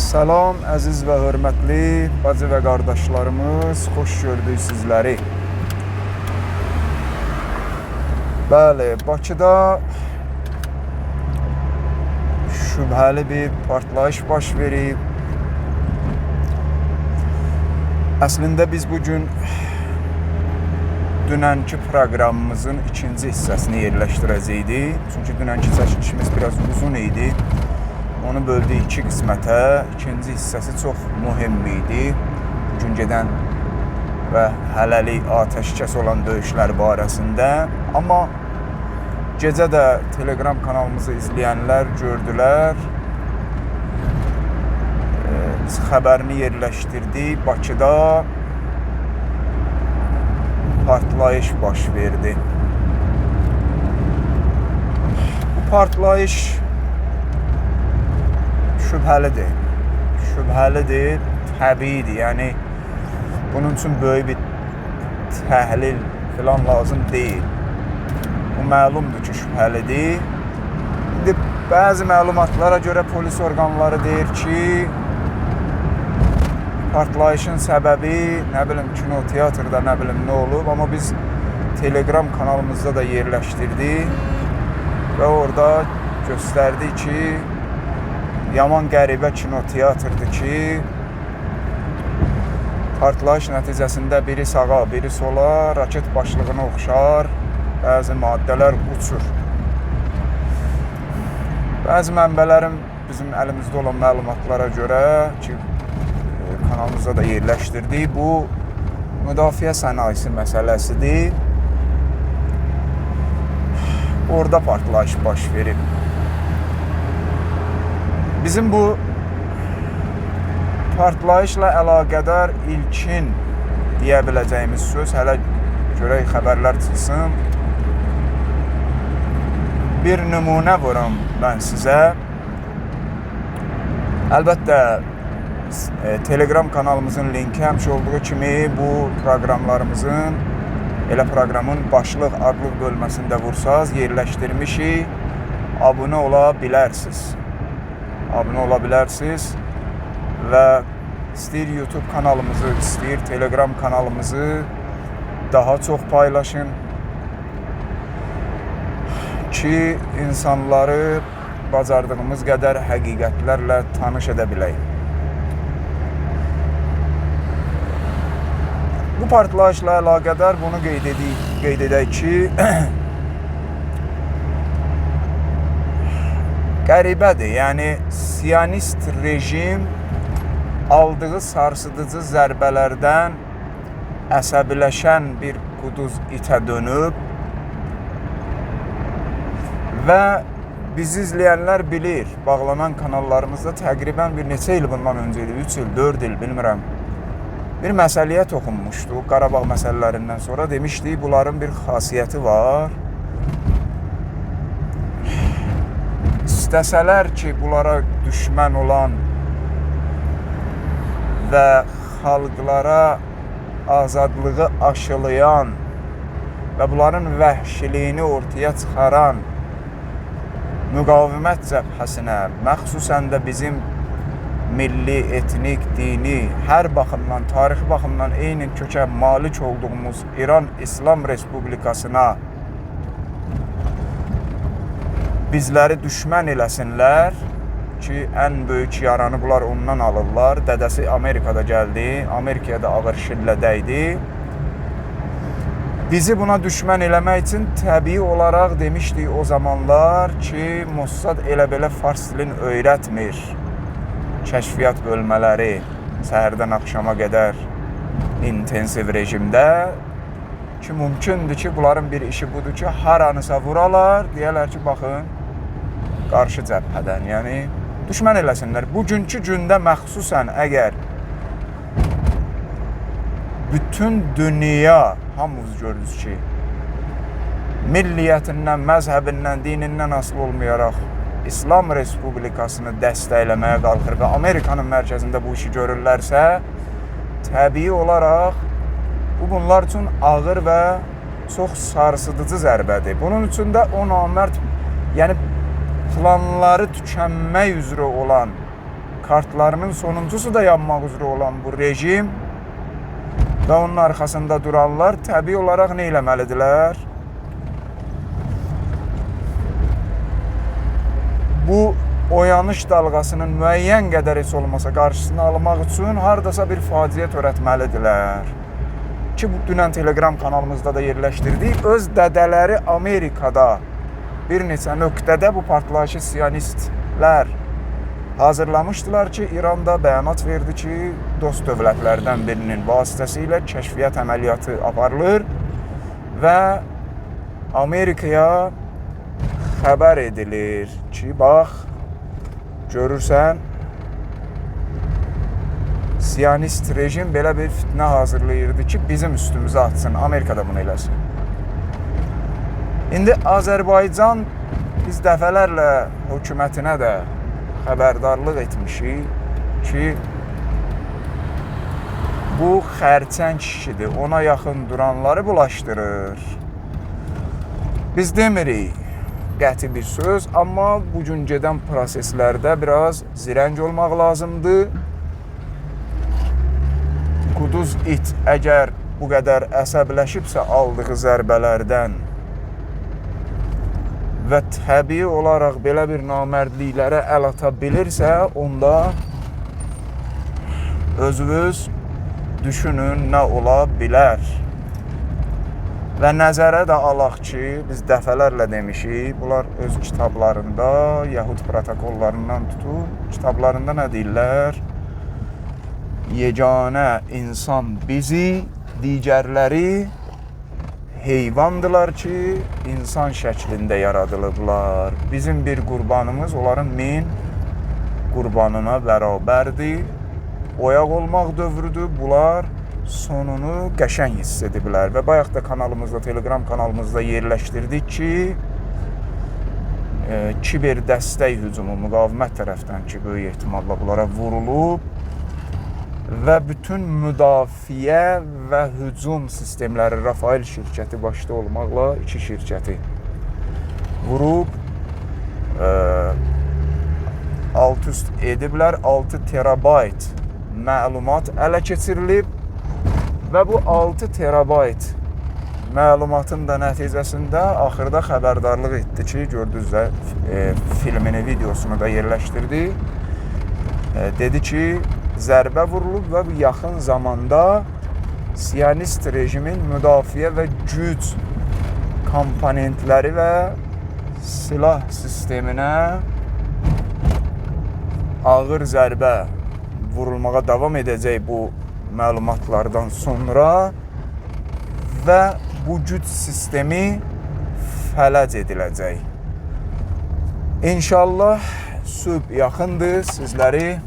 Salam əziz və hörmətli bacı və qardaşlarımız, xoş gördük sizləri. Bəli, Bakıda şübhəli bir partlayış baş verib. Əslində biz bugün dünənki proqramımızın ikinci hissəsini yerləşdirəcəkdik. Çünki dünənki çəkilişimiz biraz uzun idi. Onu böldük iki qismətə. İkinci hissəsi çox mühüm idi. Bugün gedən və hələlik atəşkəs olan döyüşlər barəsində. Amma gecə də Telegram kanalımızı izləyənlər gördülər. Biz xəbərini yerləşdirdik. Bakıda partlayış baş verdi. Bu partlayış şübhəlidir. Şübhəlidir, təbiidir. Yəni bunun üçün böyük bir təhlil falan lazım deyil. Bu məlumdur ki, şübhəlidir. İndi bəzi məlumatlara görə polis orqanları deyir ki, partlayışın səbəbi, nə bilim, kino, teatrda nə bilim nə olub, amma biz Telegram kanalımızda da yerləşdirdik və orada göstərdik ki, yaman qəribə kino, teatrdır ki, partlayış nəticəsində biri sağa, biri sola, raket başlığına oxşar, bəzi maddələr uçur. Bəzi mənbələrin bizim əlimizdə olan məlumatlara görə ki, kanalımızda da yerləşdirdik, bu müdafiə sənayesi məsələsidir. Orada partlayış baş verib. Bizim bu partlayışla əlaqədar ilkin deyə biləcəyimiz söz, hələ görək xəbərlər çıxsın. Bir nümunə vuram mən sizə. Əlbəttə, Telegram kanalımızın linki həmişə olduğu kimi bu proqramlarımızın, elə proqramın başlıq, adlıq bölməsində vursaz, yerləşdirmişik, abunə ola bilərsiniz. Abunə ola bilərsiniz və istəyir YouTube kanalımızı, istəyir Telegram kanalımızı daha çox paylaşın ki, insanları bacardığımız qədər həqiqətlərlə tanış edə bilək. Bu partlayışla əlaqədar bunu qeyd edək ki, qəribədir, yəni Siyonist rejim aldığı sarsıdıcı zərbələrdən əsəbiləşən bir quduz itə dönüb və bizi izləyənlər bilir, bağlanan kanallarımızda təqribən bir neçə il bundan öncə idi, 3 il, 4 il, bilmirəm, bir məsələyə toxunmuşdu. Qarabağ məsələlərindən sonra demişdik, bunların bir xasiyyəti var. İstəsələr ki, bunlara düşmən olan və xalqlara azadlığı aşılayan və bunların vəhşiliyini ortaya çıxaran müqavimət cəbhəsinə, məxsusən də bizim milli, etnik, dini, hər baxımdan, tarixi baxımdan eyni kökə malik olduğumuz İran İslam Respublikasına bizləri düşmən eləsinlər ki, ən böyük yaranı bunlar ondan alırlar. Dədəsi Amerikada gəldi, Amerikaya da ağır şillə dəydi. Bizi buna düşmən eləmək üçün təbii olaraq demişdik o zamanlar ki, Mossad elə-belə fars dilini öyrətmir. Kəşfiyyat bölmələri səhərdən axşama qədər intensiv rejimdə ki, mümkündür ki, bunların bir işi budur ki, haranısa vuralar, deyərlər ki, baxın, qarşı cəbhədən, yəni düşmən eləsinlər. Bugünkü gündə məxsusən əgər bütün dünya, hamımız görürüz ki, milliyyətindən, məzhəbindən, dinindən asılı olmayaraq İslam Respublikasını dəstəkləməyə qalxır və Amerikanın mərkəzində bu işi görürlərsə, təbii olaraq bunlar üçün ağır və çox sarsıdıcı zərbədir. Bunun üçün də o namərd, yəni planları tükənmək üzrə olan kartlarının sonuncusu da yanmaq üzrə olan bu rejim və onun arxasında duranlar təbii olaraq nə eləməlidirlər? Bu oyanış dalğasının müəyyən qədər heç olmasa qarşısını almaq üçün hardasa bir faciə törətməlidirlər. Ki, bu dünən Telegram kanalımızda da yerləşdirdik. Öz dədələri Amerikada bir neçə nöqtədə bu partlayışı siyonistlər hazırlamışdılar ki, İranda bəyanat verdi ki, dost dövlətlərdən birinin vasitəsilə kəşfiyyat əməliyyatı aparılır və Amerikaya xəbər edilir ki, bax, görürsən, siyonist rejim belə bir fitnə hazırlayırdı ki, bizim üstümüzə atsın, Amerika da bunu eləsin. İndi Azərbaycan biz dəfələrlə hökumətinə də xəbərdarlıq etmişik ki, bu xərçəng kişidir, ona yaxın duranları bulaşdırır. Biz demirik qəti bir söz, amma bugün gedən proseslərdə biraz zirəng olmaq lazımdır. Quduz it əgər bu qədər əsəbləşibsə aldığı zərbələrdən və təbii olaraq belə bir namərdliklərə əl ata bilirsə, onda özünüz düşünün nə ola bilər. Və nəzərə də alaq ki, biz dəfələrlə demişik, bunlar öz kitablarında, Yahud protokollarından tutub, kitablarında nə deyirlər? Yeganə insan bizi, digərləri heyvandılar ki, insan şəklində yaradılıblar. Bizim bir qurbanımız onların 1000 qurbanına bərabərdir. Oyaq olmaq dövrüdür. Bunlar sonunu qəşəng hiss ediblər. Və bayaq da kanalımızda, Telegram kanalımızda yerləşdirdik ki, kiber dəstək hücumu müqavimət tərəfdən ki, böyük ehtimalla bunlara vurulub və bütün müdafiə və hücum sistemləri Rafael şirkəti başda olmaqla 2 şirkəti vurub alt üst ediblər. 6 terabayt məlumat ələ keçirilib və bu 6 terabayt məlumatın da nəticəsində axırda xəbərdarlıq etdi ki, gördünüz də filmini, videosunu da yerləşdirdi. Dedi ki, zərbə vurulub və bu yaxın zamanda siyonist rejimin müdafiə və güc komponentləri və silah sisteminə ağır zərbə vurulmağa davam edəcək bu məlumatlardan sonra və bu güc sistemi fələc ediləcək. İnşallah sübh yaxındır, sizləri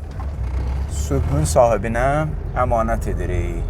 sübhün sahibinə əmanət edirik.